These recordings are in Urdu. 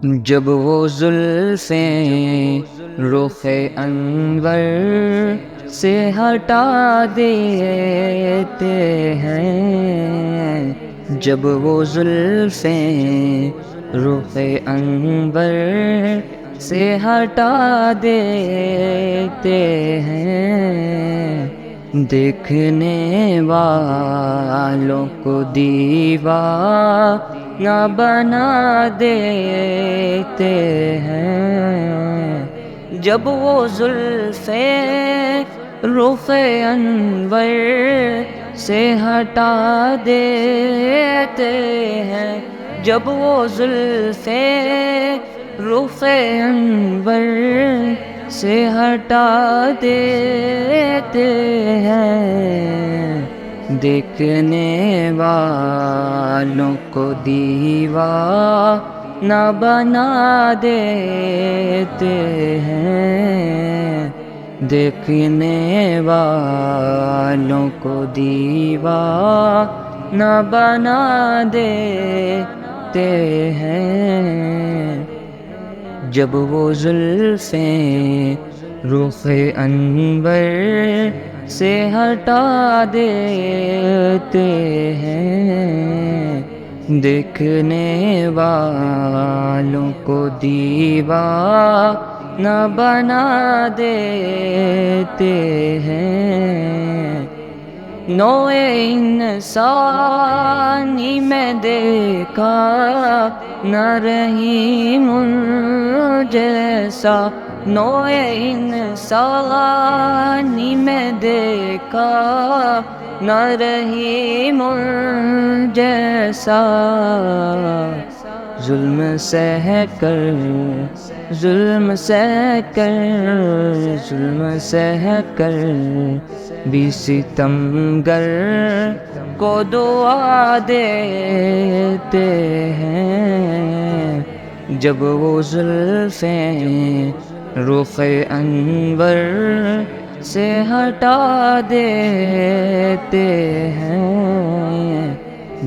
جب وہ زلفیں رخ انور سے ہٹا دیتے ہیں، جب وہ زلفیں رخ انور سے ہٹا دیتے ہیں، دیکھنے والوں کو دیوانہ بنا دیتے ہیں، جب وہ زلفیں رخ انور سے ہٹا دیتے ہیں، جب وہ زلفیں رخ انور سے ہٹا دیتے ہیں، دیکھنے والوں کو دیوانہ بنا دیتے ہیں، دیکھنے والوں کو دیوانہ بنا دیتے ہیں، جب وہ زلفیں رخ انور سے ہٹا دیتے ہیں، دیکھنے والوں کو دیوانہ بنا دیتے ہیں، نوع انسانی میں دیکھا نہ رحیم جیسا، نوع انسانی میں دیکھا نہ رحیم جیسا، ظلم سہ کر ظلم سہ کر ظلم سہ کر بھی ستمگر کو دعا دیتے ہیں، جب وہ زلفیں رخ انور سے ہٹا دیتے ہیں،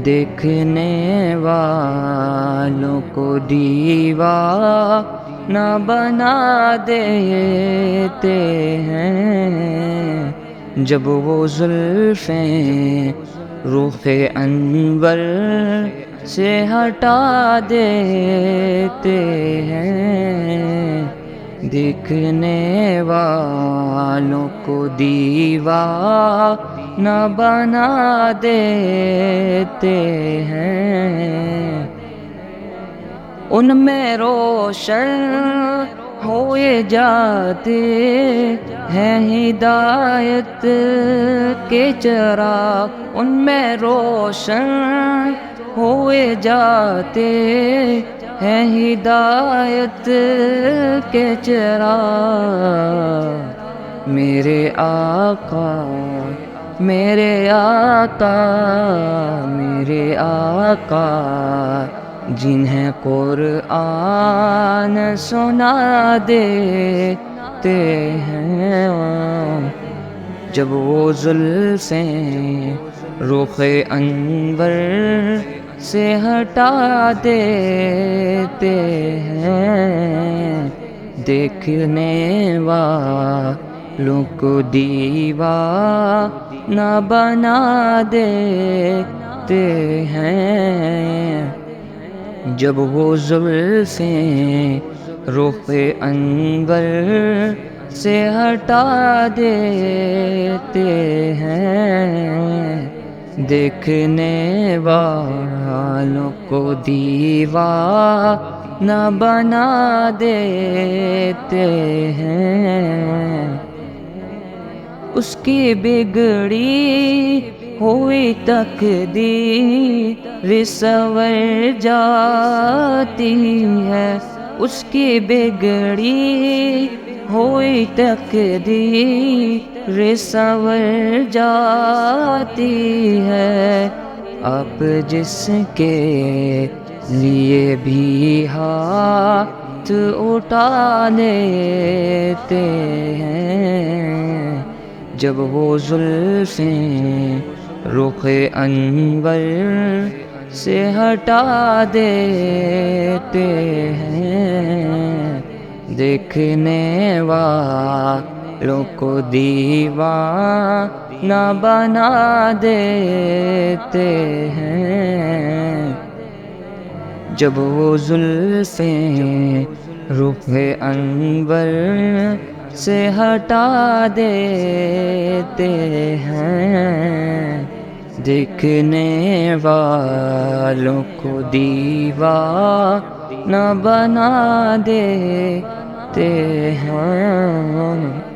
دیکھنے والوں کو دیوانہ بنا دیتے ہیں، جب وہ زلفیں رخ انور سے ہٹا دیتے ہیں، دیکھنے والوں کو دیوانہ بنا دیتے ہیں، ان میں روشن ہوئے جاتے ہیں ہدایت کے چراغ، ان میں روشن ہوئے جاتے ہیں ہدایت کے چراغ، میرے آقا میرے آقا میرے آقا جنہیں قرآن سنا دیتے ہیں، جب وہ زلفیں رخ انور سے ہٹا دیتے ہیں، دیکھنے والوں کو دیوانہ بنا دیتے ہیں، جب وہ زلفیں رخ انور سے ہٹا دیتے ہیں، دیکھنے والوں کو دیوانہ بنا دیتے ہیں، اس کی بگڑی ہوئی تقدیر سنور جاتی ہے، اس کی بگڑی ہوئی تقدیر سنور جاتی ہے، آپ جس کے لیے بھی ہاتھ اٹھا لیتے ہیں، جب وہ زلفیں رخ انور سے ہٹا دیتے ہیں، دیکھنے والوں کو دیوانہ بنا دیتے ہیں۔ جب وہ زلفیں رخ انور سے ہٹا دیتے ہیں، دیکھنے والوں کو دیوانہ بنا دیتے ہیں۔